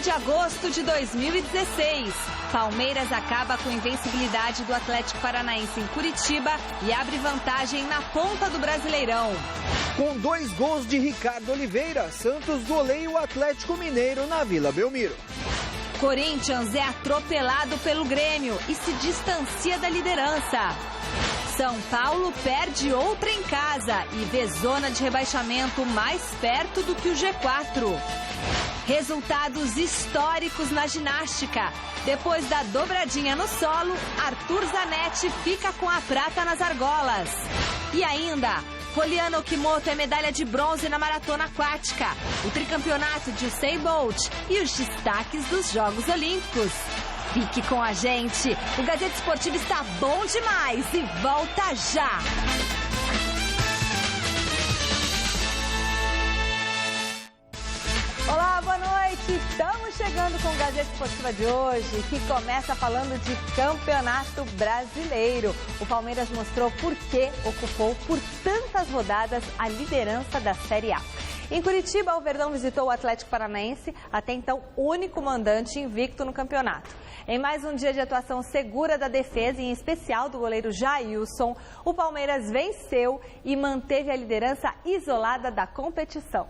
de agosto de 2016. Palmeiras acaba com a invencibilidade do Atlético Paranaense em Curitiba e abre vantagem na ponta do Brasileirão. Com 2 gols de Ricardo Oliveira, Santos goleia o Atlético Mineiro na Vila Belmiro. Corinthians é atropelado pelo Grêmio e se distancia da liderança. São Paulo perde outra em casa e vê zona de rebaixamento mais perto do que o G4. Resultados históricos na ginástica. Depois da dobradinha no solo, Arthur Zanetti fica com a prata nas argolas. E ainda, Poliana Okimoto é medalha de bronze na maratona aquática, o tricampeonato de Usain Bolt e os destaques dos Jogos Olímpicos. Fique com a gente, o Gazeta Esportiva está bom demais e volta já! Olá, boa noite! Estamos chegando com o Gazeta Esportiva de hoje, que começa falando de Campeonato Brasileiro. O Palmeiras mostrou por que ocupou por tantas rodadas a liderança da Série A. Em Curitiba, o Verdão visitou o Atlético Paranaense, até então único mandante invicto no campeonato. Em mais um dia de atuação segura da defesa, e em especial do goleiro Jailson, o Palmeiras venceu e manteve a liderança isolada da competição.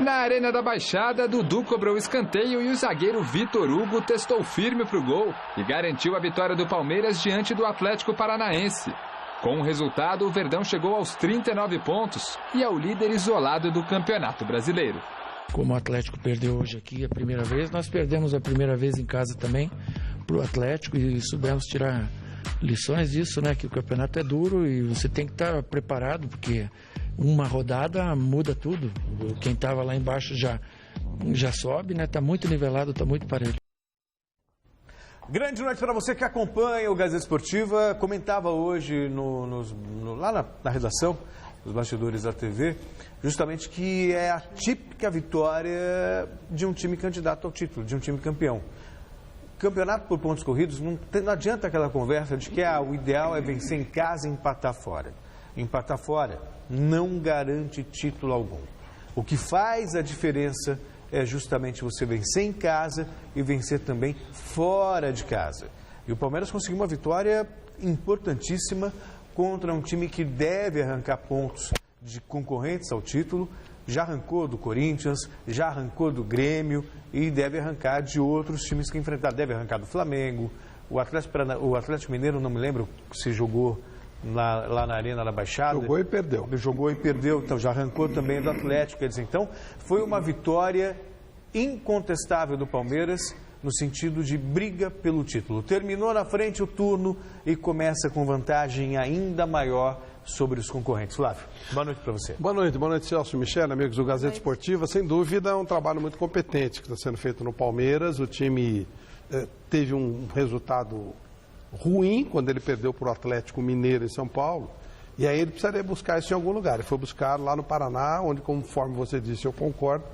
Na Arena da Baixada, Dudu cobrou escanteio e o zagueiro Vitor Hugo testou firme para o gol e garantiu a vitória do Palmeiras diante do Atlético Paranaense. Com o resultado, o Verdão chegou aos 39 pontos e é o líder isolado do Campeonato Brasileiro. Como o Atlético perdeu hoje aqui a primeira vez, nós perdemos a primeira vez em casa também para o Atlético e soubemos tirar lições disso, né? Que o campeonato é duro e você tem que estar preparado, porque uma rodada muda tudo. Quem estava lá embaixo já sobe, né? Está muito nivelado, está muito parelho. Grande noite para você que acompanha o Gazeta Esportiva. Comentava hoje lá na redação, nos bastidores da TV, justamente que é a típica vitória de um time candidato ao título, de um time campeão. Campeonato por pontos corridos, não adianta aquela conversa de que o ideal é vencer em casa e empatar fora. Empatar fora não garante título algum. O que faz a diferença é justamente você vencer em casa e vencer também fora de casa. E o Palmeiras conseguiu uma vitória importantíssima contra um time que deve arrancar pontos de concorrentes ao título. Já arrancou do Corinthians, já arrancou do Grêmio e deve arrancar de outros times que enfrentar. Deve arrancar do Flamengo. O Atlético Mineiro, não me lembro se jogou lá na Arena da Baixada. Jogou e perdeu. Jogou e perdeu, então já arrancou também do Atlético. Quer dizer, então, foi uma vitória incontestável do Palmeiras no sentido de briga pelo título. Terminou na frente o turno e começa com vantagem ainda maior sobre os concorrentes. Flávio, boa noite para você. Boa noite, Celso Michel, amigos do Gazeta Esportiva. Sem dúvida, é um trabalho muito competente que está sendo feito no Palmeiras. O time teve um resultado ruim quando ele perdeu para o Atlético Mineiro em São Paulo. E aí ele precisaria buscar isso em algum lugar. Ele foi buscar lá no Paraná, onde, conforme você disse, eu concordo,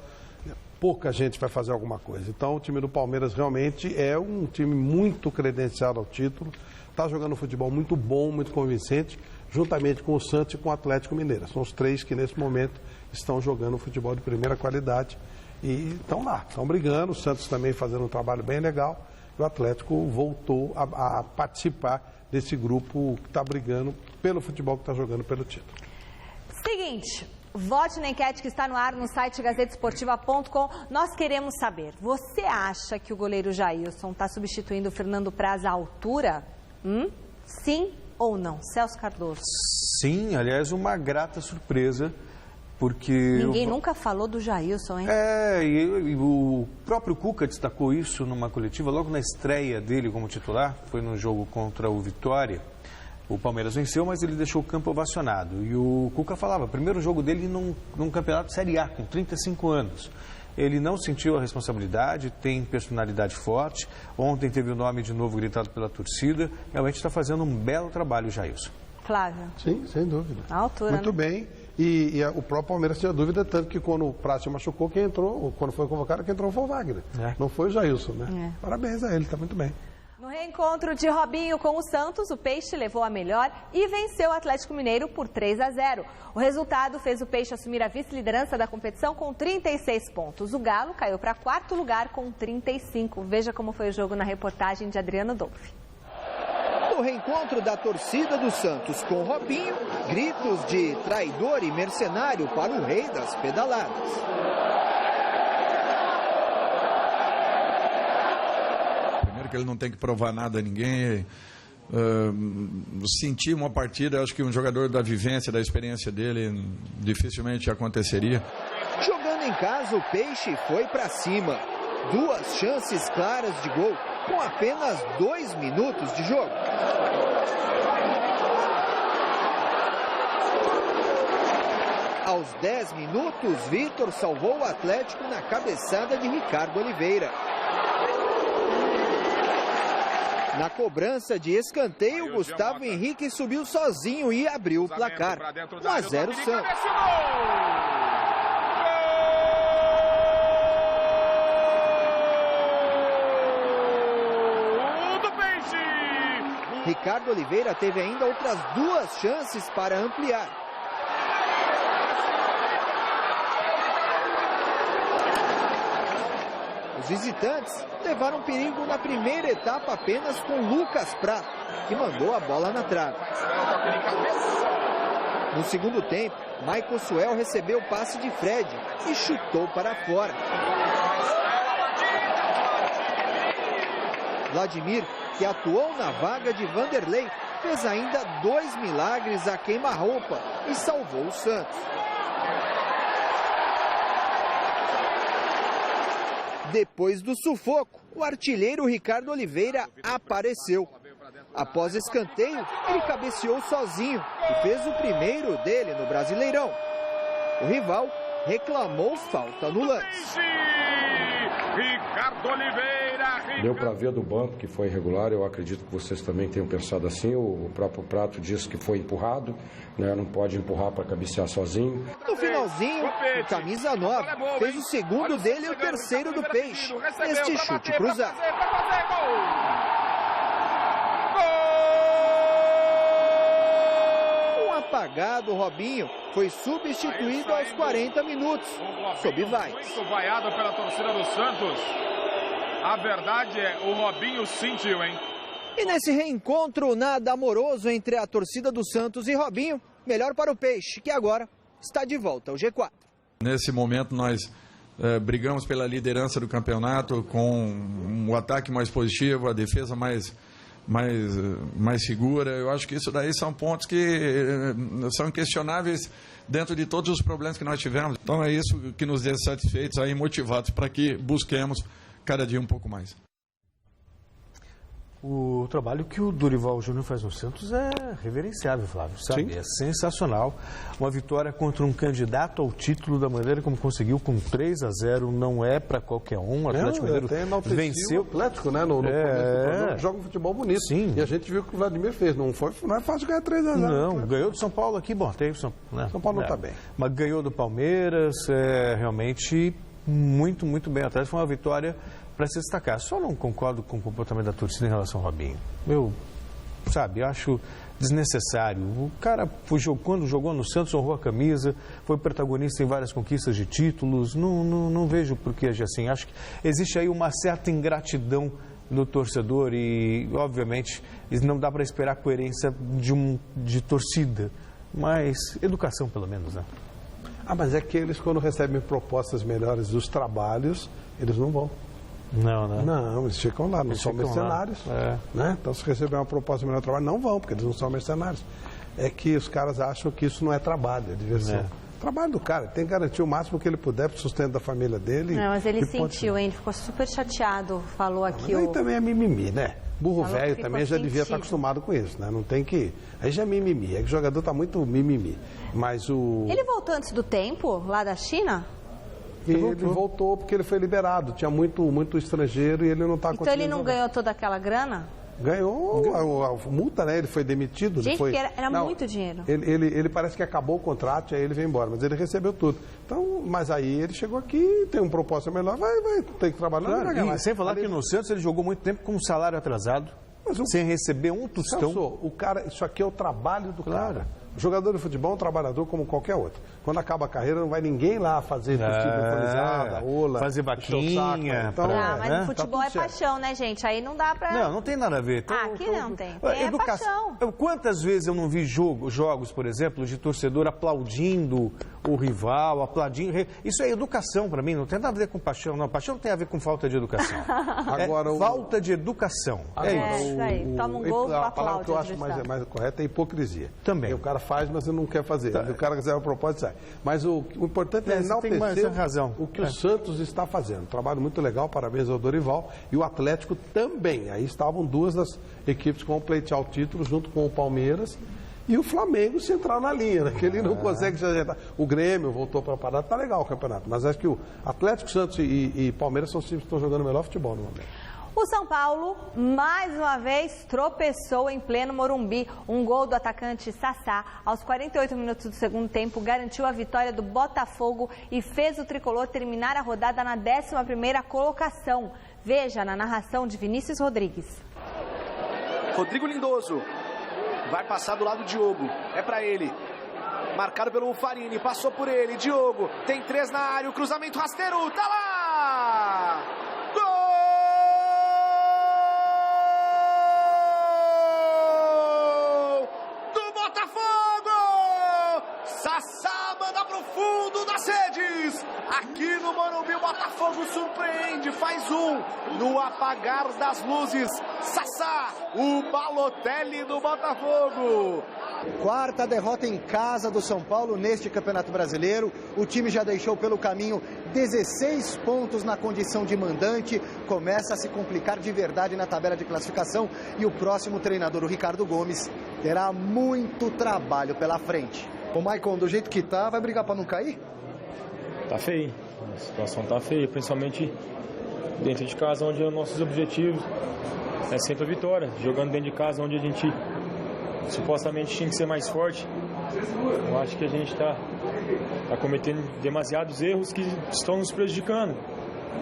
pouca gente vai fazer alguma coisa. Então, o time do Palmeiras realmente é um time muito credenciado ao título. Está jogando um futebol muito bom, muito convincente, juntamente com o Santos e com o Atlético Mineiro. São os três que, nesse momento, estão jogando futebol de primeira qualidade. E estão lá, estão brigando. O Santos também fazendo um trabalho bem legal. E o Atlético voltou a participar desse grupo que está brigando pelo futebol, que está jogando pelo título. Seguinte, vote na enquete que está no ar no site gazetesportiva.com. Nós queremos saber, você acha que o goleiro Jailson está substituindo o Fernando Praz à altura? Sim ou não? Celso Cardoso. Sim, aliás, uma grata surpresa, porque... Ninguém nunca falou do Jailson, hein? E o próprio Cuca destacou isso numa coletiva, logo na estreia dele como titular, foi no jogo contra o Vitória. O Palmeiras venceu, mas ele deixou o campo ovacionado. E o Cuca falava, primeiro jogo dele num campeonato Série A, com 35 anos. Ele não sentiu a responsabilidade, tem personalidade forte. Ontem teve o nome de novo gritado pela torcida. Realmente está fazendo um belo trabalho o Jailson. Flávio. Sim, sem dúvida. A altura, muito né? bem. E o próprio Palmeiras tinha dúvida, tanto que quando o Praz se machucou, quem entrou, quando foi convocado, quem entrou foi o Wagner. Não foi o Jailson, né? Parabéns a ele, está muito bem. No reencontro de Robinho com o Santos, o Peixe levou a melhor e venceu o Atlético Mineiro por 3-0. O resultado fez o Peixe assumir a vice-liderança da competição com 36 pontos. O Galo caiu para 4º lugar com 35. Veja como foi o jogo na reportagem de Adriano Dolfi. No reencontro da torcida do Santos com Robinho, gritos de traidor e mercenário para o rei das pedaladas. Que ele não tem que provar nada a ninguém. Sentir uma partida, acho que um jogador da vivência, da experiência dele, dificilmente aconteceria. Jogando em casa, o Peixe foi para cima. 2 chances claras de gol, com apenas 2 minutos de jogo. Aos 10 minutos, Vitor salvou o Atlético na cabeçada de Ricardo Oliveira. Na cobrança de escanteio, Gustavo Henrique subiu sozinho e abriu o placar. 1-0 Santos. Ricardo Oliveira teve ainda outras 2 chances para ampliar. Os visitantes levaram perigo na primeira etapa apenas com Lucas Prato, que mandou a bola na trave. No segundo tempo, Michael Suel recebeu o passe de Fred e chutou para fora. Vladimir, que atuou na vaga de Vanderlei, fez ainda 2 milagres a queima-roupa e salvou o Santos. Depois do sufoco, o artilheiro Ricardo Oliveira apareceu. Após escanteio, ele cabeceou sozinho e fez o primeiro dele no Brasileirão. O rival reclamou falta no lance. Ricardo Oliveira. Deu para ver do banco que foi irregular, eu acredito que vocês também tenham pensado assim. O próprio Prato disse que foi empurrado, né? Não pode empurrar para cabecear sozinho. No finalzinho, o camisa 9 fez o segundo dele e o terceiro do Peixe, neste chute cruzado. Um apagado Robinho foi substituído aos 40 minutos, sob vaias. Muito vaiado pela torcida do Santos. A verdade é, o Robinho sentiu, hein? E nesse reencontro nada amoroso entre a torcida do Santos e Robinho, melhor para o Peixe, que agora está de volta ao G4. Nesse momento nós brigamos pela liderança do campeonato, com o ataque mais positivo, a defesa mais segura. Eu acho que isso daí são pontos que são inquestionáveis dentro de todos os problemas que nós tivemos. Então é isso que nos deixa satisfeitos e motivados para que busquemos cada dia um pouco mais. O trabalho que o Dorival Júnior faz no Santos é reverenciável, Flávio, sabe? Sim. É sensacional. Uma vitória contra um candidato ao título da maneira como conseguiu, com 3-0, não é para qualquer um. O Atlético Mineiro venceu. O Atlético, né? No joga um futebol bonito. Sim. E a gente viu o que o Vladimir fez. Não é fácil ganhar 3-0. Não, ganhou do São Paulo aqui, bom, teve São Paulo não está bem. Mas ganhou do Palmeiras, realmente muito, muito bem atrás. Foi uma vitória para se destacar. Só não concordo com o comportamento da torcida em relação ao Robinho. Eu acho desnecessário. O cara quando jogou no Santos, honrou a camisa, foi protagonista em várias conquistas de títulos. Não vejo por que agir assim. Acho que existe aí uma certa ingratidão do torcedor e, obviamente, não dá para esperar coerência de torcida, mas educação, pelo menos, né? Mas é que eles, quando recebem propostas melhores dos trabalhos, eles não vão. Não, né? Não, eles ficam lá, não são mercenários. Né? Então, se receber uma proposta de melhor trabalho, não vão, porque eles não são mercenários. É que os caras acham que isso não é trabalho, é diversão. Trabalho do cara, tem que garantir o máximo que ele puder para o sustento da família dele. Não, mas ele sentiu, hein? Ele ficou super chateado, falou aqui. Mas aí também é mimimi, né? Burro velho também já devia estar acostumado com isso, né? Não tem que... Aí já é mimimi, é que o jogador está muito mimimi. Mas o... Ele voltou antes do tempo, lá da China? Ele voltou porque ele foi liberado. Tinha muito estrangeiro e ele não está conseguindo. Então ele não ganhou toda aquela grana? Ganhou a multa, né? Ele foi demitido. Gente, foi... era muito dinheiro. Ele parece que acabou o contrato e aí ele veio embora, mas ele recebeu tudo. Então, mas aí ele chegou aqui, tem um propósito melhor, vai tem que trabalhar. Claro, mas sem falar que no Santos ele jogou muito tempo com um salário atrasado, sem receber um tostão. O cara, isso aqui é o trabalho do cara. O jogador de futebol é um trabalhador como qualquer outro. Quando acaba a carreira, não vai ninguém lá fazer vestibular, ola, fazer vaquinha. Então, mas o futebol é paixão, né, gente? Aí não dá pra... Não tem nada a ver. Aqui não tem. É paixão. Quantas vezes eu não vi jogos, por exemplo, de torcedor aplaudindo o rival, aplaudindo... Isso é educação pra mim, não tem nada a ver com paixão, não. Paixão tem a ver com falta de educação. Agora, falta de educação. Isso aí. Toma um gol, a palavra que eu acho mais correta é hipocrisia. Também. O cara faz, mas ele não quer fazer. O cara quiser a propósito, sai. Mas o importante é enaltecer o que o Santos está fazendo. Um trabalho muito legal, parabéns ao Dorival. E o Atlético também. Aí estavam duas das equipes que vão pleitear o título, junto com o Palmeiras. E o Flamengo se entrar na linha, né? Que ele não consegue se ajeitar. O Grêmio voltou para a parada, tá legal o campeonato. Mas acho que o Atlético, Santos e Palmeiras são os times que estão jogando o melhor futebol no momento. O São Paulo, mais uma vez, tropeçou em pleno Morumbi. Um gol do atacante Sassá, aos 48 minutos do segundo tempo, garantiu a vitória do Botafogo e fez o tricolor terminar a rodada na 11ª colocação. Veja na narração de Vinícius Rodrigues. Rodrigo Lindoso vai passar do lado do Diogo, é pra ele. Marcado pelo Farini, passou por ele, Diogo, tem 3 na área, o cruzamento rasteiro, tá lá! Gol! Sassá manda pro fundo das redes. Aqui no Morumbi o Botafogo surpreende, faz no apagar das luzes. Sassá, o Balotelli do Botafogo. 4ª derrota em casa do São Paulo neste Campeonato Brasileiro. O time já deixou pelo caminho 16 pontos na condição de mandante. Começa a se complicar de verdade na tabela de classificação. E o próximo treinador, o Ricardo Gomes, terá muito trabalho pela frente. O Maicon, do jeito que tá, vai brigar para não cair? Tá feio. A situação tá feia, principalmente dentro de casa, onde os nossos objetivos é sempre a vitória. Jogando dentro de casa, onde a gente supostamente tinha que ser mais forte. Eu acho que a gente tá cometendo demasiados erros que estão nos prejudicando.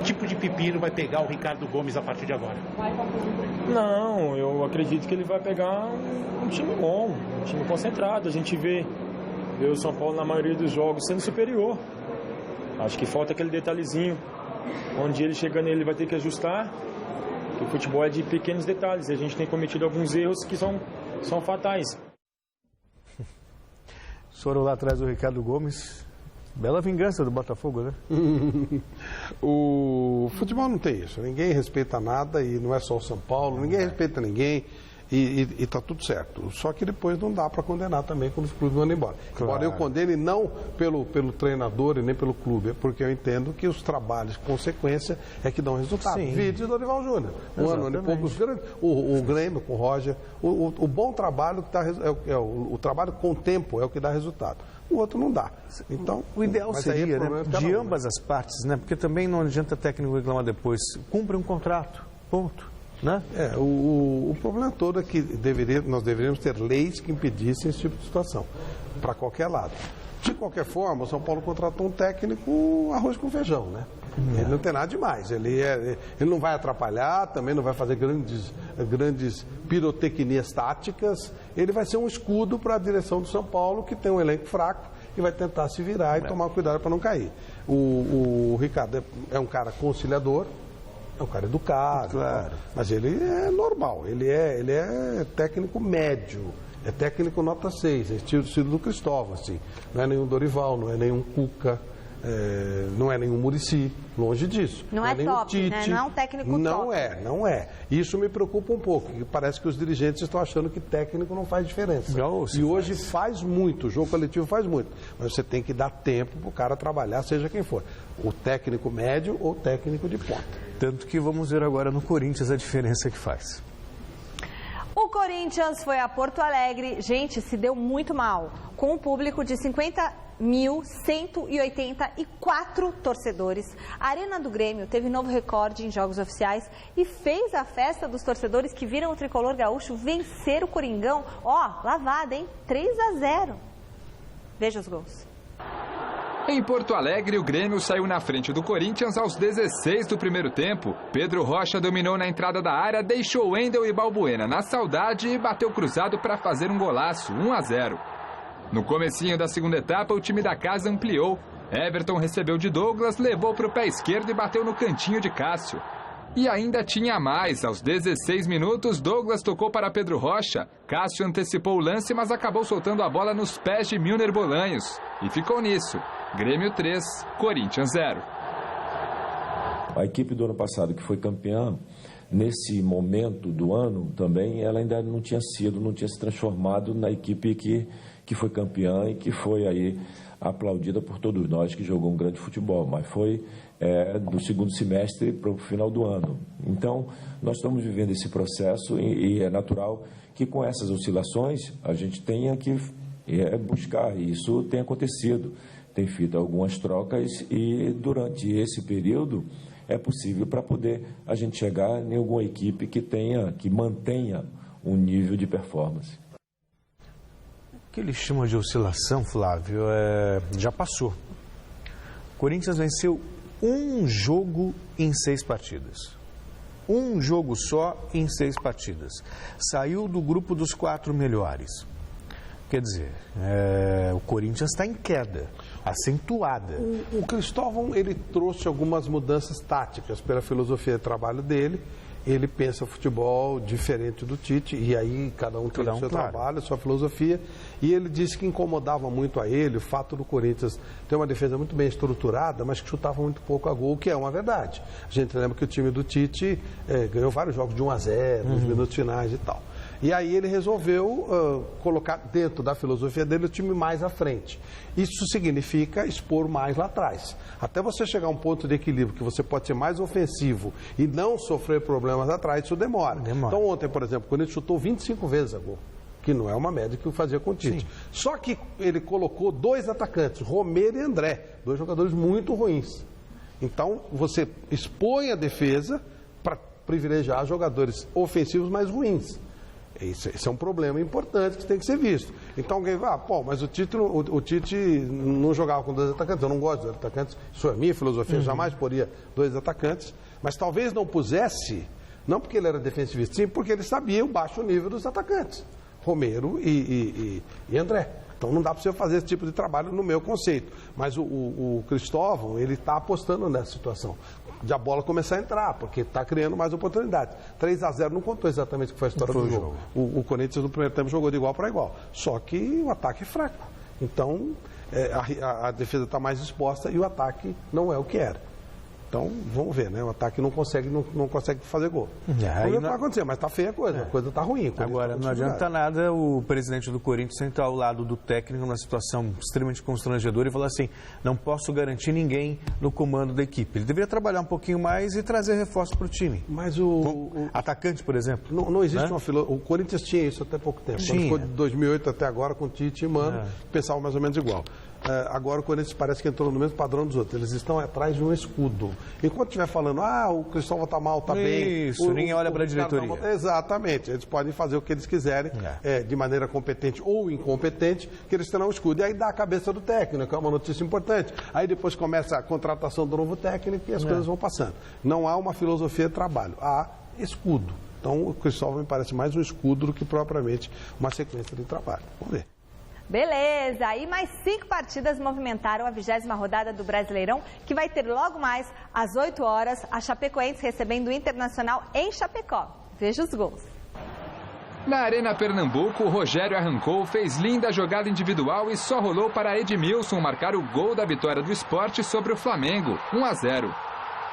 Que tipo de pepino vai pegar o Ricardo Gomes a partir de agora? Não, eu acredito que ele vai pegar um time bom, um time concentrado. A gente vê o São Paulo na maioria dos jogos sendo superior. Acho que falta aquele detalhezinho, onde ele chegando ele vai ter que ajustar. O futebol é de pequenos detalhes, a gente tem cometido alguns erros que são fatais. Foram lá atrás do Ricardo Gomes. Bela vingança do Botafogo, né? O futebol não tem isso. Ninguém respeita nada e não é só o São Paulo. Ninguém respeita ninguém e tá tudo certo. Só que depois não dá para condenar também quando os clubes vão embora. Claro. Embora eu condene não pelo treinador e nem pelo clube, porque eu entendo que os trabalhos, consequência, é que dão resultado. Vídeo do Dorival Júnior. Um ano e poucos grandes. O Grêmio com o Roger. O bom trabalho, o trabalho com o tempo é o que dá resultado. O outro não dá. Então, o ideal seria, né, de ambas as partes, né? Porque também não adianta técnico reclamar depois. Cumpre um contrato. Ponto. Né? O problema todo é que nós deveríamos ter leis que impedissem esse tipo de situação, para qualquer lado. De qualquer forma, o São Paulo contratou um técnico arroz com feijão, né? Ele não tem nada demais, ele não vai atrapalhar, também não vai fazer grandes pirotecnias táticas, ele vai ser um escudo para a direção do São Paulo, que tem um elenco fraco, e vai tentar se virar e tomar cuidado para não cair. O Ricardo é um cara conciliador, é um cara educado, claro. Mas ele é normal, ele é técnico médio, é técnico nota 6, é estilo do Cristóvão, assim. Não é nenhum Dorival, não é nenhum Cuca, não é nenhum Muricy, longe disso. Não é top, Tite, né? Não é um técnico top. Não é. Isso me preocupa um pouco, porque parece que os dirigentes estão achando que técnico não faz diferença. E hoje faz muito, o jogo coletivo faz muito. Mas você tem que dar tempo para o cara trabalhar, seja quem for. O técnico médio ou técnico de ponta. Tanto que vamos ver agora no Corinthians a diferença que faz. O Corinthians foi a Porto Alegre, gente, se deu muito mal, com um público de 50 1.184 torcedores. A Arena do Grêmio teve novo recorde em jogos oficiais e fez a festa dos torcedores que viram o tricolor gaúcho vencer o Coringão. Ó, lavada, hein? 3-0. Veja os gols. Em Porto Alegre, o Grêmio saiu na frente do Corinthians aos 16 do primeiro tempo. Pedro Rocha dominou na entrada da área, deixou Wendel e Balbuena na saudade e bateu cruzado para fazer um golaço, 1-0. No comecinho da segunda etapa, o time da casa ampliou. Everton recebeu de Douglas, levou para o pé esquerdo e bateu no cantinho de Cássio. E ainda tinha mais. Aos 16 minutos, Douglas tocou para Pedro Rocha. Cássio antecipou o lance, mas acabou soltando a bola nos pés de Milner Bolanhos. E ficou nisso. Grêmio 3, Corinthians 0. A equipe do ano passado, que foi campeã, nesse momento do ano também, ela ainda não tinha se transformado na equipe que foi campeã e que foi aí aplaudida por todos nós, que jogou um grande futebol, mas foi do segundo semestre para o final do ano. Então, nós estamos vivendo esse processo e é natural que com essas oscilações a gente tenha que buscar, e isso tem acontecido. Tem feito algumas trocas e durante esse período é possível para poder a gente chegar em alguma equipe que mantenha um nível de performance. O que eles chamam de oscilação, Flávio, já passou. O Corinthians venceu um jogo em 6 partidas. Um jogo só em 6 partidas. Saiu do grupo dos 4 melhores. Quer dizer, o Corinthians está em queda, acentuada. O Cristóvão, ele trouxe algumas mudanças táticas pela filosofia de trabalho dele. Ele pensa futebol diferente do Tite, e aí cada um tem o seu trabalho, a sua filosofia. E ele disse que incomodava muito a ele o fato do Corinthians ter uma defesa muito bem estruturada, mas que chutava muito pouco a gol, o que é uma verdade. A gente lembra que o time do Tite ganhou vários jogos de 1-0, nos minutos finais e tal. E aí ele resolveu colocar dentro da filosofia dele o time mais à frente. Isso significa expor mais lá atrás. Até você chegar a um ponto de equilíbrio que você pode ser mais ofensivo e não sofrer problemas atrás, isso demora. Então ontem, por exemplo, quando ele chutou 25 vezes a gol, que não é uma média que o fazia com o Tite. Sim. Só que ele colocou 2 atacantes, Romero e André, 2 jogadores muito ruins. Então você expõe a defesa para privilegiar jogadores ofensivos mais ruins. Esse é um problema importante que tem que ser visto. Então alguém vai, mas o Tite não jogava com 2 atacantes, eu não gosto de 2 atacantes, isso é minha filosofia, jamais poria 2 atacantes, mas talvez não pusesse, não porque ele era defensivista, sim porque ele sabia o baixo nível dos atacantes, Romero e André. Então não dá para você fazer esse tipo de trabalho no meu conceito. Mas o Cristóvão, ele está apostando nessa situação. De a bola começar a entrar, porque está criando mais oportunidades. 3-0 não contou exatamente o que foi a história do jogo. O Corinthians no primeiro tempo jogou de igual para igual. Só que o ataque é fraco. Então a defesa está mais exposta e o ataque não é o que era. Então, vamos ver, né? O ataque não consegue fazer gol. Vamos ver o que vai acontecer, mas tá feia a coisa. A coisa tá ruim. Agora, não adianta nada o presidente do Corinthians sentar ao lado do técnico numa situação extremamente constrangedora e falar assim, não posso garantir ninguém no comando da equipe. Ele deveria trabalhar um pouquinho mais e trazer reforço para o time. Mas atacante, por exemplo. Não existe uma filosofia. O Corinthians tinha isso até pouco tempo. Quando ficou de 2008 até agora com o Tite e Mano, pensava mais ou menos igual. Agora o Corinthians parece que entrou no mesmo padrão dos outros. Eles estão atrás de um escudo. Enquanto estiver falando, o Cristóvão está mal, está bem. Isso, ninguém olha para a diretoria. Exatamente. Eles podem fazer o que eles quiserem, de maneira competente ou incompetente, que eles terão um escudo. E aí dá a cabeça do técnico, que é uma notícia importante. Aí depois começa a contratação do novo técnico e as coisas vão passando. Não há uma filosofia de trabalho, há escudo. Então o Cristóvão me parece mais um escudo do que propriamente uma sequência de trabalho. Vamos ver. Beleza, e mais 5 partidas movimentaram a 20ª rodada do Brasileirão, que vai ter logo mais, às 8 horas, a Chapecoense recebendo o Internacional em Chapecó. Veja os gols. Na Arena Pernambuco, o Rogério arrancou, fez linda jogada individual e só rolou para Edmilson marcar o gol da vitória do Sport sobre o Flamengo, 1-0.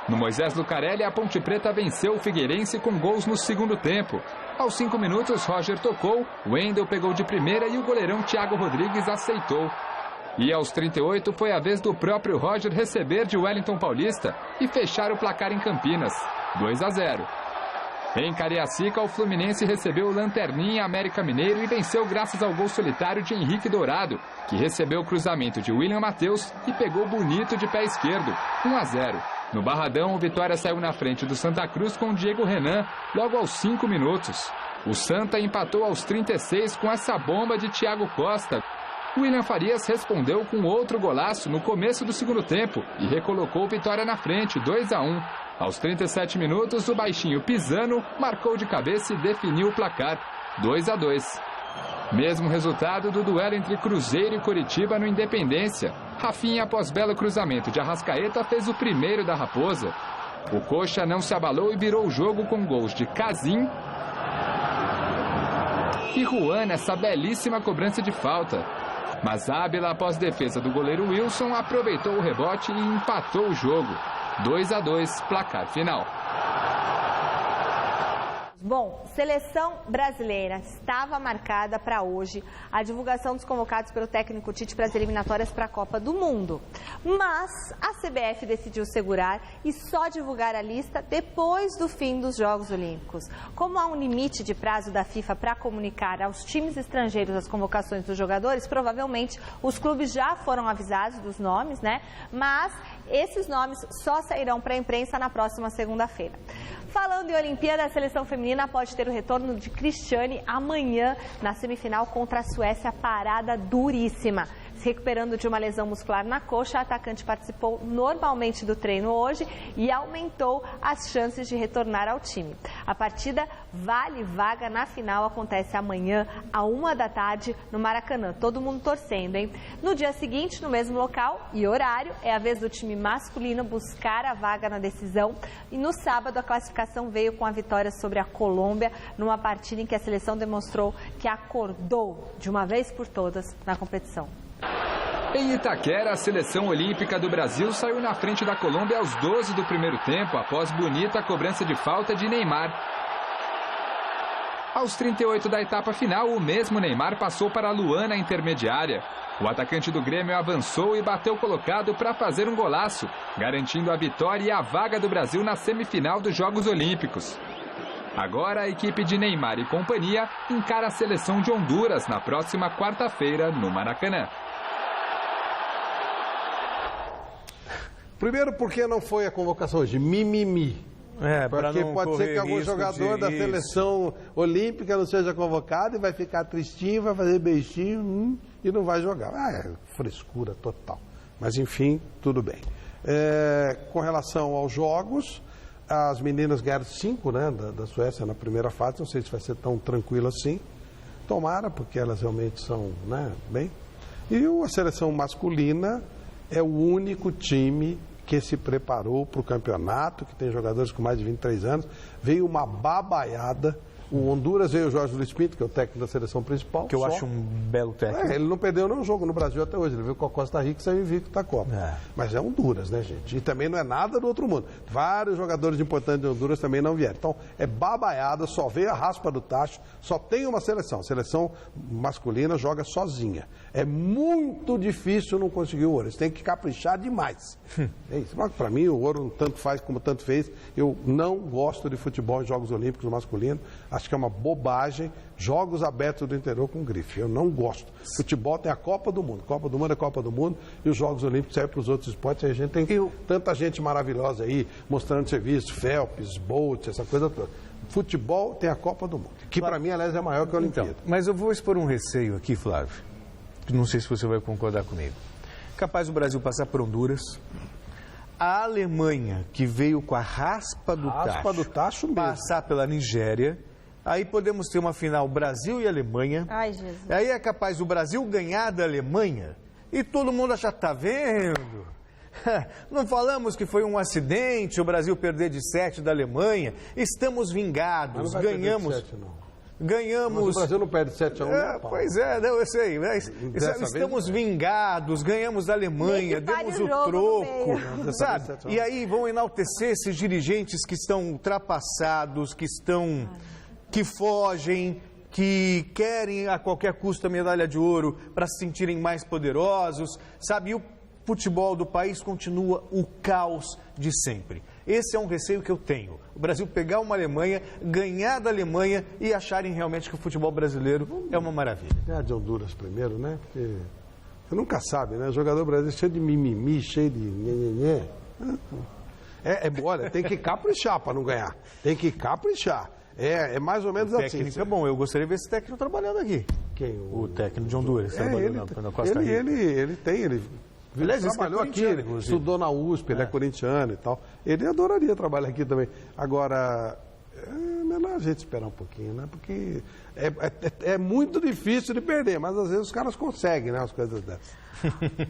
No Moisés Lucarelli, a Ponte Preta venceu o Figueirense com gols no segundo tempo. Aos 5 minutos, Roger tocou, Wendel pegou de primeira e o goleirão Thiago Rodrigues aceitou. E aos 38 foi a vez do próprio Roger receber de Wellington Paulista e fechar o placar em Campinas, 2-0. Em Cariacica, o Fluminense recebeu o Lanterninha América Mineiro e venceu graças ao gol solitário de Henrique Dourado, que recebeu o cruzamento de William Matheus e pegou bonito de pé esquerdo, 1-0. No Barradão, o Vitória saiu na frente do Santa Cruz com Diego Renan, logo aos 5 minutos. O Santa empatou aos 36 com essa bomba de Thiago Costa. William Farias respondeu com outro golaço no começo do segundo tempo e recolocou o Vitória na frente, 2-1. Aos 37 minutos, o baixinho Pisano marcou de cabeça e definiu o placar, 2-2. Mesmo resultado do duelo entre Cruzeiro e Coritiba no Independência. Rafinha, após belo cruzamento de Arrascaeta, fez o primeiro da Raposa. O Coxa não se abalou e virou o jogo com gols de Casim e Juan nessa belíssima cobrança de falta. Mas Ábila, após defesa do goleiro Wilson, aproveitou o rebote e empatou o jogo. 2-2, placar final. Bom, seleção brasileira estava marcada para hoje a divulgação dos convocados pelo técnico Tite para as eliminatórias para a Copa do Mundo. Mas a CBF decidiu segurar e só divulgar a lista depois do fim dos Jogos Olímpicos. Como há um limite de prazo da FIFA para comunicar aos times estrangeiros as convocações dos jogadores, provavelmente os clubes já foram avisados dos nomes, né? Mas esses nomes só sairão para a imprensa na próxima segunda-feira. Falando em Olimpíada, a seleção feminina pode ter o retorno de Cristiane amanhã na semifinal contra a Suécia, parada duríssima. Se recuperando de uma lesão muscular na coxa, a atacante participou normalmente do treino hoje e aumentou as chances de retornar ao time. A partida vale vaga na final, acontece amanhã, à 13h, no Maracanã. Todo mundo torcendo, hein? No dia seguinte, no mesmo local e horário, é a vez do time masculino buscar a vaga na decisão. E no sábado, a classificação veio com a vitória sobre a Colômbia, numa partida em que a seleção demonstrou que acordou de uma vez por todas na competição. Em Itaquera, a seleção olímpica do Brasil saiu na frente da Colômbia aos 12 do primeiro tempo, após bonita cobrança de falta de Neymar. Aos 38 da etapa final, o mesmo Neymar passou para Luan na intermediária. O atacante do Grêmio avançou e bateu colocado para fazer um golaço, garantindo a vitória e a vaga do Brasil na semifinal dos Jogos Olímpicos. Agora a equipe de Neymar e companhia encara a seleção de Honduras na próxima quarta-feira no Maracanã. Primeiro, porque não foi a convocação hoje? Mimimi. Porque pode ser que algum jogador da seleção olímpica não seja convocado e vai ficar tristinho, vai fazer beijinho e não vai jogar. Frescura total. Mas, enfim, tudo bem. Com relação aos jogos, as meninas ganharam 5, né, da Suécia na primeira fase. Não sei se vai ser tão tranquilo assim. Tomara, porque elas realmente são, né, bem. E a seleção masculina é o único time que se preparou para o campeonato, que tem jogadores com mais de 23 anos. Veio uma babaiada. O Honduras veio o Jorge Luiz Pinto, que é o técnico da seleção principal. Que eu acho um belo técnico. Ele não perdeu nenhum jogo no Brasil até hoje. Ele veio com a Costa Rica e saiu invicto da Copa. Mas é Honduras, né, gente? E também não é nada do outro mundo. Vários jogadores importantes de Honduras também não vieram. Então, é babaiada, só veio a raspa do tacho. Só tem uma seleção. A seleção masculina joga sozinha. É muito difícil não conseguir o ouro. Eles têm que caprichar demais. É isso. Mas, para mim, o ouro tanto faz como tanto fez. Eu não gosto de futebol em Jogos Olímpicos masculinos. Acho que é uma bobagem. Jogos abertos do interior com grife. Eu não gosto. Futebol tem a Copa do Mundo. Copa do Mundo é Copa do Mundo. E os Jogos Olímpicos servem para os outros esportes. E a gente tem tanta gente maravilhosa aí, mostrando serviço. Phelps, Bolt, essa coisa toda. Futebol tem a Copa do Mundo. Que, para mim, aliás, é maior que a Olimpíada. Então, mas eu vou expor um receio aqui, Flávio. Não sei se você vai concordar comigo. Capaz o Brasil passar por Honduras. A Alemanha, que veio com a raspa do tacho mesmo, passar pela Nigéria. Aí podemos ter uma final Brasil e Alemanha. Ai, Jesus. Aí é capaz o Brasil ganhar da Alemanha e todo mundo achar, tá vendo? Não falamos que foi um acidente, o Brasil perder de 7 da Alemanha. Estamos vingados, ganhamos. Ganhamos. Mas o Brasil não perde 7-1. Pois é, não, eu sei. Mas estamos vingados, ganhamos da Alemanha, demos o troco, sabe? E aí vão enaltecer esses dirigentes que estão ultrapassados, que fogem, que querem a qualquer custo a medalha de ouro para se sentirem mais poderosos, sabe? futebol do país continua o caos de sempre. Esse é um receio que eu tenho. O Brasil pegar uma Alemanha, ganhar da Alemanha e acharem realmente que o futebol brasileiro é uma maravilha. Ganhar de Honduras primeiro, né? Porque você nunca sabe, né? O jogador brasileiro cheio de mimimi, cheio de nhenhenhé. Olha, tem que caprichar para não ganhar. Tem que caprichar. É mais ou menos assim. O técnico é bom. Eu gostaria de ver esse técnico trabalhando aqui. Quem? O técnico de Honduras, trabalhando na Costa Rica. Ele trabalhou aqui, ele estudou na USP, ele é corintiano e tal. Ele adoraria trabalhar aqui também. Agora, é melhor a gente esperar um pouquinho, né? Porque é muito difícil de perder, mas às vezes os caras conseguem, né? As coisas dessas.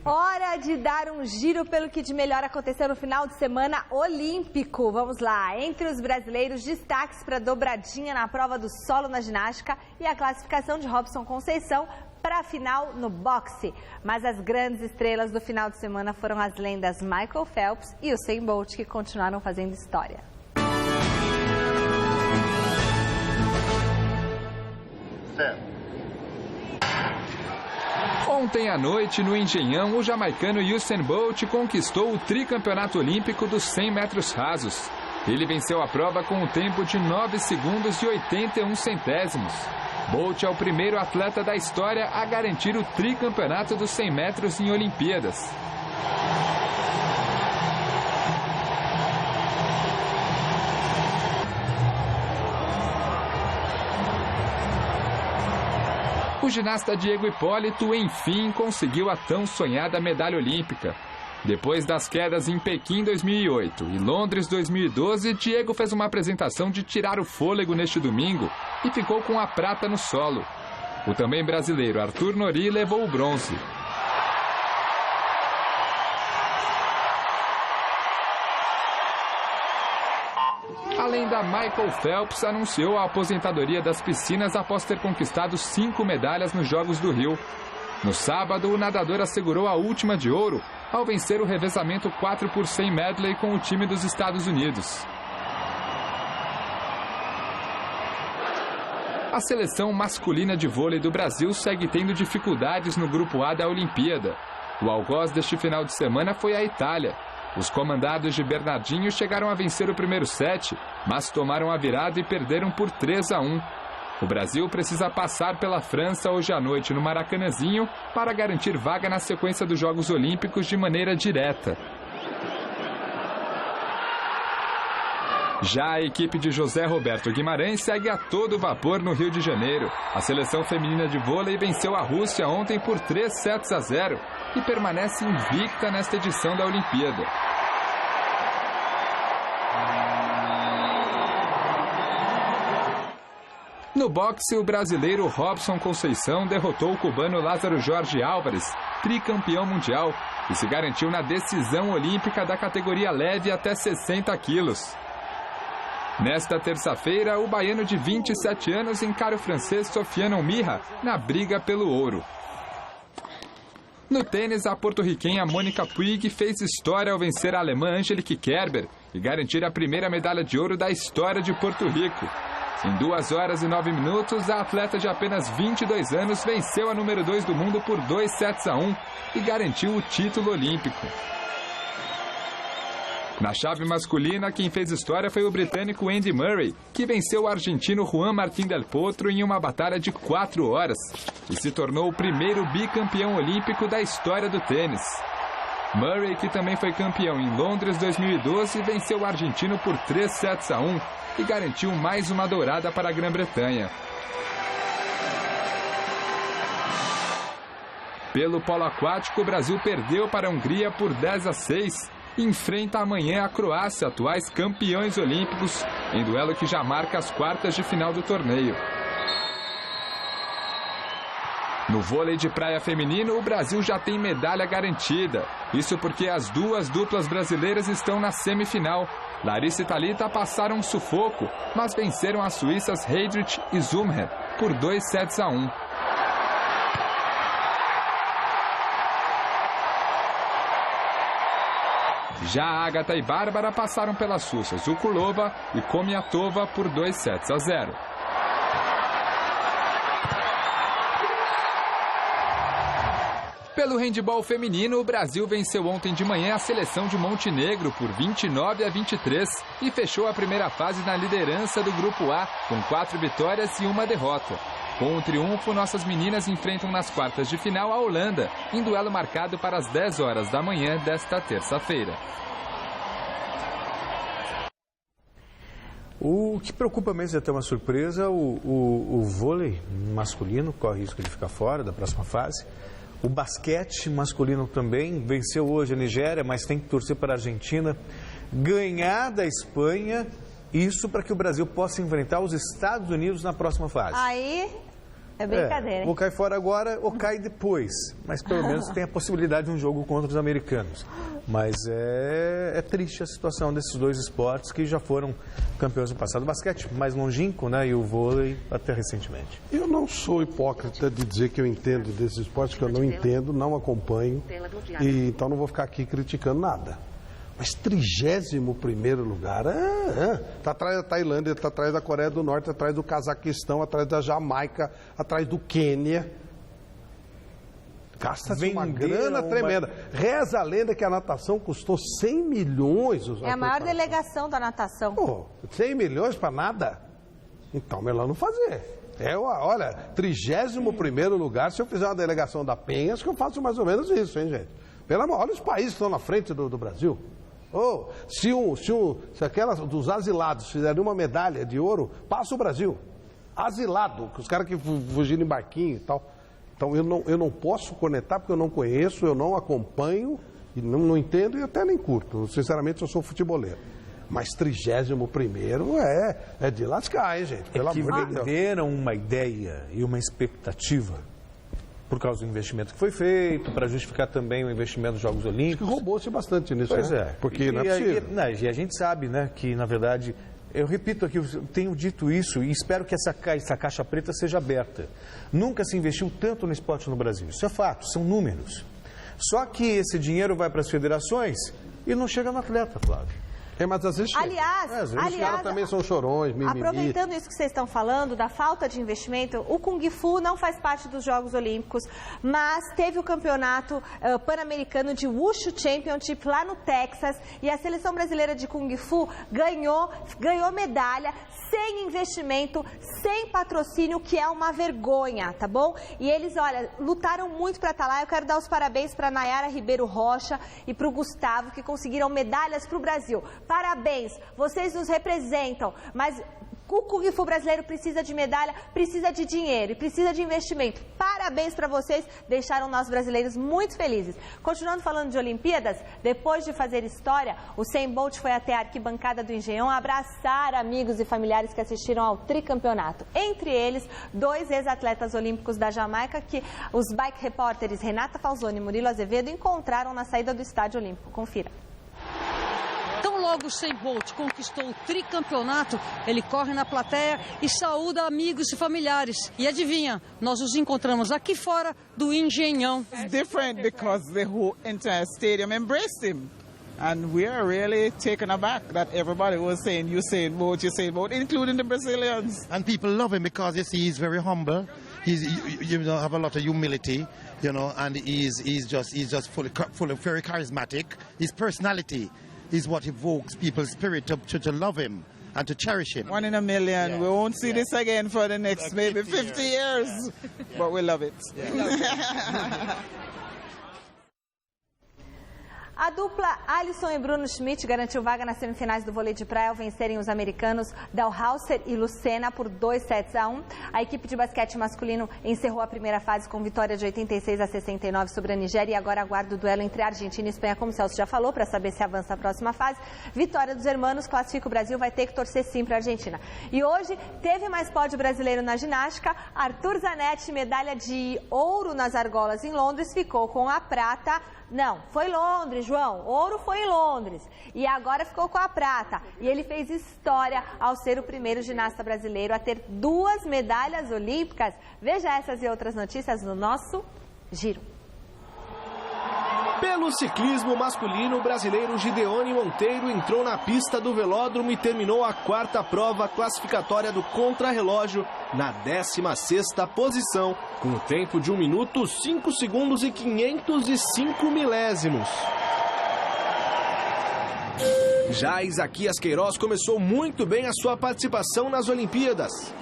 Hora de dar um giro pelo que de melhor aconteceu no final de semana olímpico. Vamos lá. Entre os brasileiros, destaques para a dobradinha na prova do solo na ginástica e a classificação de Robson Conceição para a final no boxe. Mas as grandes estrelas do final de semana foram as lendas Michael Phelps e Usain Bolt, que continuaram fazendo história. Ontem à noite, no Engenhão, o jamaicano Usain Bolt conquistou o tricampeonato olímpico dos 100 metros rasos. Ele venceu a prova com um tempo de 9 segundos e 81 centésimos. Bolt é o primeiro atleta da história a garantir o tricampeonato dos 100 metros em Olimpíadas. O ginasta Diego Hipólito, enfim, conseguiu a tão sonhada medalha olímpica. Depois das quedas em Pequim 2008 e Londres 2012, Diego fez uma apresentação de tirar o fôlego neste domingo e ficou com a prata no solo. O também brasileiro Arthur Nori levou o bronze. Além da Michael Phelps, anunciou a aposentadoria das piscinas após ter conquistado 5 medalhas nos Jogos do Rio. No sábado, o nadador assegurou a última de ouro ao vencer o revezamento 4x100 medley com o time dos Estados Unidos. A seleção masculina de vôlei do Brasil segue tendo dificuldades no Grupo A da Olimpíada. O algoz deste final de semana foi a Itália. Os comandados de Bernardinho chegaram a vencer o primeiro set, mas tomaram a virada e perderam por 3-1. O Brasil precisa passar pela França hoje à noite no Maracanãzinho para garantir vaga na sequência dos Jogos Olímpicos de maneira direta. Já a equipe de José Roberto Guimarães segue a todo vapor no Rio de Janeiro. A seleção feminina de vôlei venceu a Rússia ontem por 3-0 e permanece invicta nesta edição da Olimpíada. No boxe, o brasileiro Robson Conceição derrotou o cubano Lázaro Jorge Álvares, tricampeão mundial, e se garantiu na decisão olímpica da categoria leve até 60 quilos. Nesta terça-feira, o baiano de 27 anos encara o francês Sofiane Mirra na briga pelo ouro. No tênis, a porto-riquenha Mônica Puig fez história ao vencer a alemã Angelique Kerber e garantir a primeira medalha de ouro da história de Porto Rico. Em 2 horas e 9 minutos, a atleta de apenas 22 anos venceu a número 2 do mundo por 2-1 e garantiu o título olímpico. Na chave masculina, quem fez história foi o britânico Andy Murray, que venceu o argentino Juan Martín del Potro em uma batalha de 4 horas e se tornou o primeiro bicampeão olímpico da história do tênis. Murray, que também foi campeão em Londres 2012, venceu o argentino por 3-1 e garantiu mais uma dourada para a Grã-Bretanha. Pelo polo aquático, o Brasil perdeu para a Hungria por 10-6 e enfrenta amanhã a Croácia, atuais campeões olímpicos, em duelo que já marca as quartas de final do torneio. No vôlei de praia feminino, o Brasil já tem medalha garantida. Isso porque as duas duplas brasileiras estão na semifinal. Larissa e Thalita passaram um sufoco, mas venceram as suíças Heydrich e Zumher por 2-1. Já a Agatha e Bárbara passaram pelas russas Ukulova e Komiatova por 2-0. Pelo handebol feminino, o Brasil venceu ontem de manhã a seleção de Montenegro por 29-23 e fechou a primeira fase na liderança do Grupo A, com 4 vitórias e 1 derrota. Com o triunfo, nossas meninas enfrentam nas quartas de final a Holanda, em duelo marcado para as 10 horas da manhã desta terça-feira. O que preocupa mesmo é ter uma surpresa, o vôlei masculino corre risco de ficar fora da próxima fase. O basquete masculino também venceu hoje a Nigéria, mas tem que torcer para a Argentina ganhar da Espanha. Isso para que o Brasil possa enfrentar os Estados Unidos na próxima fase. Aí é brincadeira, hein? Ou cai fora agora ou cai depois. Mas pelo menos tem a possibilidade de um jogo contra os americanos. Mas é triste a situação desses dois esportes que já foram campeões no passado. O basquete mais longínquo, né? E o vôlei até recentemente. Eu não sou hipócrita de dizer que eu entendo desses esportes, que eu não entendo, não acompanho. E então não vou ficar aqui criticando nada. Mas 31º lugar, está atrás da Tailândia, está atrás da Coreia do Norte, atrás do Cazaquistão, atrás da Jamaica, atrás do Quênia. Gasta-se uma grana tremenda. Reza a lenda que a natação custou 100 milhões. É a maior delegação da natação. Pô, 100 milhões para nada? Então, melhor não fazer. Olha, 31º lugar, se eu fizer uma delegação da Penha, acho que eu faço mais ou menos isso, hein, gente? Pelo amor, olha os países que estão na frente do Brasil. Oh, se aquelas dos asilados fizerem uma medalha de ouro, passa o Brasil. Asilado, os caras que fugiram em barquinho e tal. Então eu não posso conectar porque eu não conheço, eu não acompanho, e não entendo e até nem curto. Sinceramente, eu sou futeboleiro. Mas 31º é de lascar, hein, gente? Pelo amor de Deus. Venderam uma ideia e uma expectativa por causa do investimento que foi feito, para justificar também o investimento nos Jogos Olímpicos. Acho que roubou-se bastante nisso, pois né? É. Porque não é possível. E a gente sabe, né, que na verdade, eu repito aqui, eu tenho dito isso e espero que essa caixa preta seja aberta. Nunca se investiu tanto no esporte no Brasil. Isso é fato, são números. Só que esse dinheiro vai para as federações e não chega no atleta, Flávio. Mas às vezes aliás, os caras também são chorões, mimimi. Aproveitando isso que vocês estão falando, da falta de investimento, o Kung Fu não faz parte dos Jogos Olímpicos, mas teve o campeonato pan-americano de Wushu Championship lá no Texas, e a seleção brasileira de Kung Fu ganhou medalha sem investimento, sem patrocínio, que é uma vergonha, tá bom? E eles, olha, lutaram muito para estar lá. Eu quero dar os parabéns para Nayara Ribeiro Rocha e para o Gustavo, que conseguiram medalhas para o Brasil. Parabéns, vocês nos representam, mas o Kung Fu brasileiro precisa de medalha, precisa de dinheiro e precisa de investimento. Parabéns para vocês, deixaram nós brasileiros muito felizes. Continuando falando de Olimpíadas, depois de fazer história, o Usain Bolt foi até a arquibancada do Engenhão abraçar amigos e familiares que assistiram ao tricampeonato. Entre eles, 2 ex-atletas olímpicos da Jamaica que os bike repórteres Renata Falzoni e Murilo Azevedo encontraram na saída do estádio olímpico. Confira. Tão logo Usain Bolt conquistou o tricampeonato, ele corre na plateia e saúda amigos e familiares. E adivinha, nós os encontramos aqui fora do Engenhão. It's different because the whole entire stadium embraced him. And we are really taken aback that everybody was saying Usain Bolt, including the Brazilians. And people love him because you see he's very humble. You know, have a lot of humility, you know, and he's just full of very charismatic. His personality is what evokes people's spirit to love him and to cherish him. 1 in a million. Yeah. We won't see this again for the next maybe 50 years. But we love it. Yeah. A dupla Alisson e Bruno Schmidt garantiu vaga nas semifinais do vôlei de praia ao vencerem os americanos Dalhausser e Lucena por 2-1. A equipe de basquete masculino encerrou a primeira fase com vitória de 86-69 sobre a Nigéria e agora aguarda o duelo entre Argentina e Espanha, como o Celso já falou, para saber se avança a próxima fase. Vitória dos hermanos, classifica o Brasil, vai ter que torcer sim para a Argentina. E hoje teve mais pódio brasileiro na ginástica. Arthur Zanetti, medalha de ouro nas argolas em Londres, ficou com a prata. Não, foi Londres, João. Ouro foi em Londres. E agora ficou com a prata. E ele fez história ao ser o primeiro ginasta brasileiro a ter 2 medalhas olímpicas. Veja essas e outras notícias no nosso Giro. Pelo ciclismo masculino, o brasileiro Gideone Monteiro entrou na pista do velódromo e terminou a 4ª prova classificatória do contrarrelógio na 16ª posição, com um tempo de 1 minuto, 5 segundos e 505 milésimos. Já Isaquias Queiroz começou muito bem a sua participação nas Olimpíadas.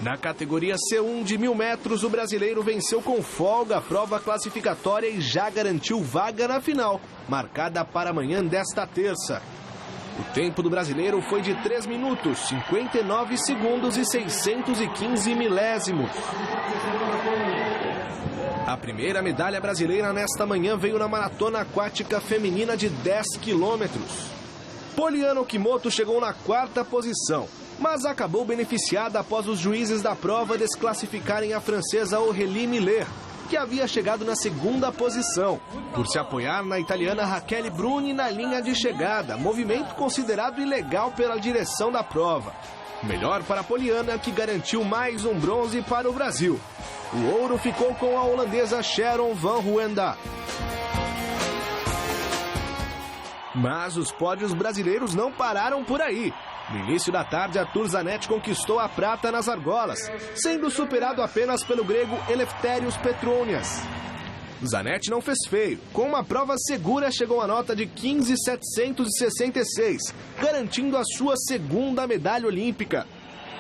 Na categoria C1 de 1.000 metros, o brasileiro venceu com folga a prova classificatória e já garantiu vaga na final, marcada para amanhã desta terça. O tempo do brasileiro foi de 3 minutos, 59 segundos e 615 milésimos. A primeira medalha brasileira nesta manhã veio na maratona aquática feminina de 10 quilômetros. Poliana Okimoto chegou na 4ª posição, mas acabou beneficiada após os juízes da prova desclassificarem a francesa Aurélie Miller, que havia chegado na 2ª posição, por se apoiar na italiana Raquel Bruni na linha de chegada, movimento considerado ilegal pela direção da prova. Melhor para a Poliana, que garantiu mais um bronze para o Brasil. O ouro ficou com a holandesa Sharon van Ruenda. Mas os pódios brasileiros não pararam por aí. No início da tarde, Arthur Zanetti conquistou a prata nas argolas, sendo superado apenas pelo grego Eleftherios Petronias. Zanetti não fez feio. Com uma prova segura, chegou a nota de 15.766, garantindo a sua 2ª medalha olímpica.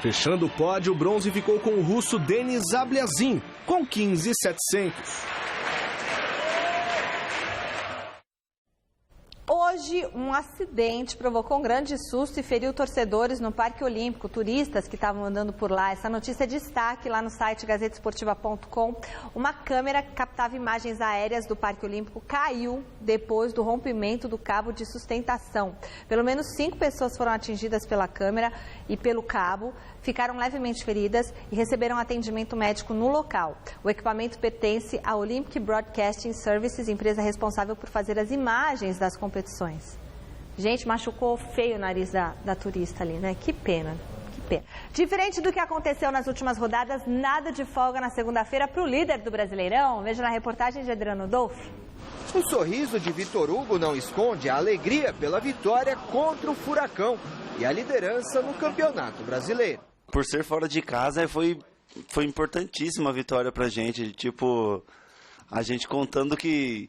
Fechando o pódio, o bronze ficou com o russo Denis Abliazin, com 15.700. Hoje, um acidente provocou um grande susto e feriu torcedores no Parque Olímpico, turistas que estavam andando por lá. Essa notícia é destaque lá no site gazetesportiva.com. Uma câmera que captava imagens aéreas do Parque Olímpico caiu depois do rompimento do cabo de sustentação. Pelo menos 5 pessoas foram atingidas pela câmera e pelo cabo, ficaram levemente feridas e receberam atendimento médico no local. O equipamento pertence à Olympic Broadcasting Services, empresa responsável por fazer as imagens das competições. Gente, machucou feio o nariz da turista ali, né? Que pena, que pena. Diferente do que aconteceu nas últimas rodadas, nada de folga na segunda-feira para o líder do Brasileirão. Veja na reportagem de Adriano Dolfi. O sorriso de Vitor Hugo não esconde a alegria pela vitória contra o Furacão e a liderança no Campeonato Brasileiro. Por ser fora de casa, foi importantíssima a vitória pra gente. Tipo, a gente contando que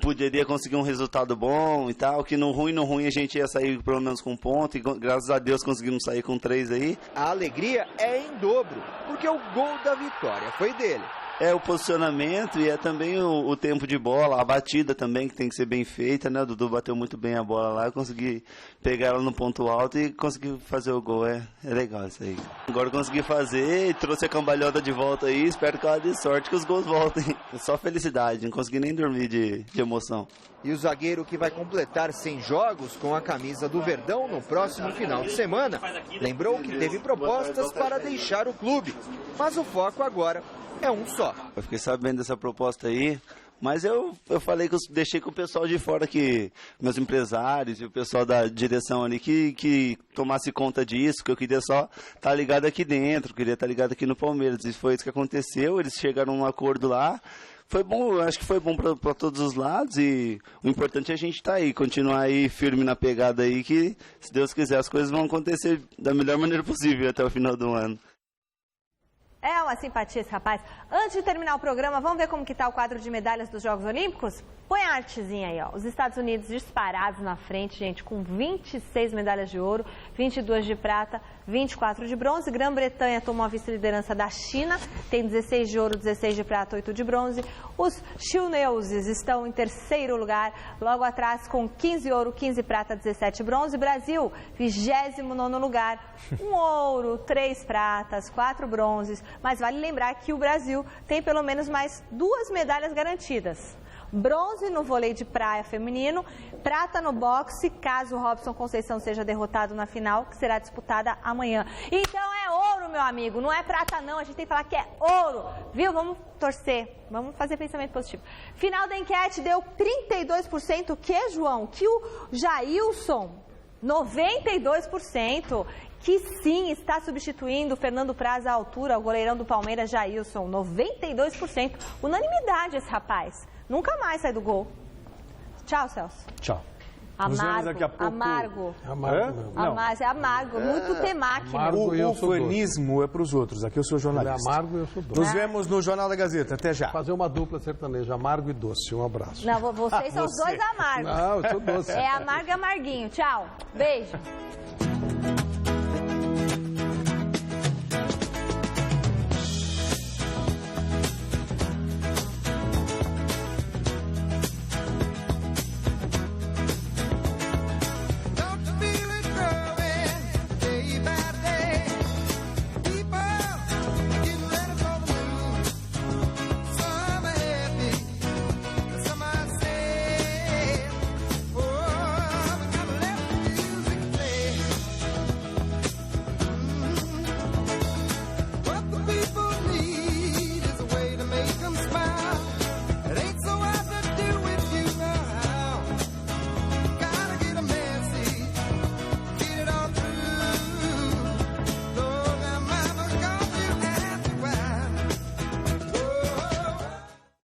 poderia conseguir um resultado bom e tal, que no ruim a gente ia sair pelo menos com um ponto, e graças a Deus conseguimos sair com 3 aí. A alegria é em dobro, porque o gol da vitória foi dele. É o posicionamento e é também o tempo de bola, a batida também, que tem que ser bem feita, né? O Dudu bateu muito bem a bola lá, eu consegui pegar ela no ponto alto e consegui fazer o gol. É legal isso aí. Agora eu consegui fazer, trouxe a cambalhota de volta aí, espero que ela dê sorte que os gols voltem. Só felicidade, não consegui nem dormir de emoção. E o zagueiro que vai completar 100 jogos com a camisa do Verdão no próximo final de semana, lembrou que teve propostas para deixar o clube, mas o foco agora é um só. Eu fiquei sabendo dessa proposta aí, mas eu falei que eu deixei com o pessoal de fora, que meus empresários e o pessoal da direção ali que tomasse conta disso, que eu queria só estar ligado aqui dentro, queria estar ligado aqui no Palmeiras. E foi isso que aconteceu, eles chegaram num acordo lá. Foi bom, eu acho que foi bom para todos os lados, e o importante é a gente estar aí, continuar aí firme na pegada aí, que se Deus quiser as coisas vão acontecer da melhor maneira possível até o final do ano. É uma simpatia esse rapaz. Antes de terminar o programa, vamos ver como que está o quadro de medalhas dos Jogos Olímpicos? Põe a artezinha aí, ó. Os Estados Unidos disparados na frente, gente, com 26 medalhas de ouro, 22 de prata, 24 de bronze. Grã-Bretanha tomou a vice-liderança da China, tem 16 de ouro, 16 de prata, 8 de bronze. Os chineses estão em terceiro lugar, logo atrás com 15 ouro, 15 prata, 17 bronze. Brasil, 29º lugar, 1 ouro, 3 pratas, 4 bronzes. Mas vale lembrar que o Brasil tem pelo menos mais 2 medalhas garantidas. Bronze no vôlei de praia feminino, prata no boxe, caso o Robson Conceição seja derrotado na final, que será disputada amanhã. Então é ouro, meu amigo, não é prata não, a gente tem que falar que é ouro, viu? Vamos torcer, vamos fazer pensamento positivo. Final da enquete deu 32%, que, João? Que o Jailson, 92%. Que sim, está substituindo o Fernando Praz à altura, o goleirão do Palmeiras, Jailson, 92%. Unanimidade esse rapaz. Nunca mais sai do gol. Tchau, Celso. Tchau. Nos vemos Amargo, daqui a pouco. amargo. Amargo mesmo. Mas é amargo, muito temaki. O ufanismo é para os outros, aqui eu sou jornalista. Ele é amargo e eu sou doce. Nos vemos no Jornal da Gazeta, até já. Fazer uma dupla sertaneja, amargo e doce. Um abraço. Não, vocês são os Você. dois amargos. Não, eu sou doce. É amargo e amarguinho. Tchau. Beijo.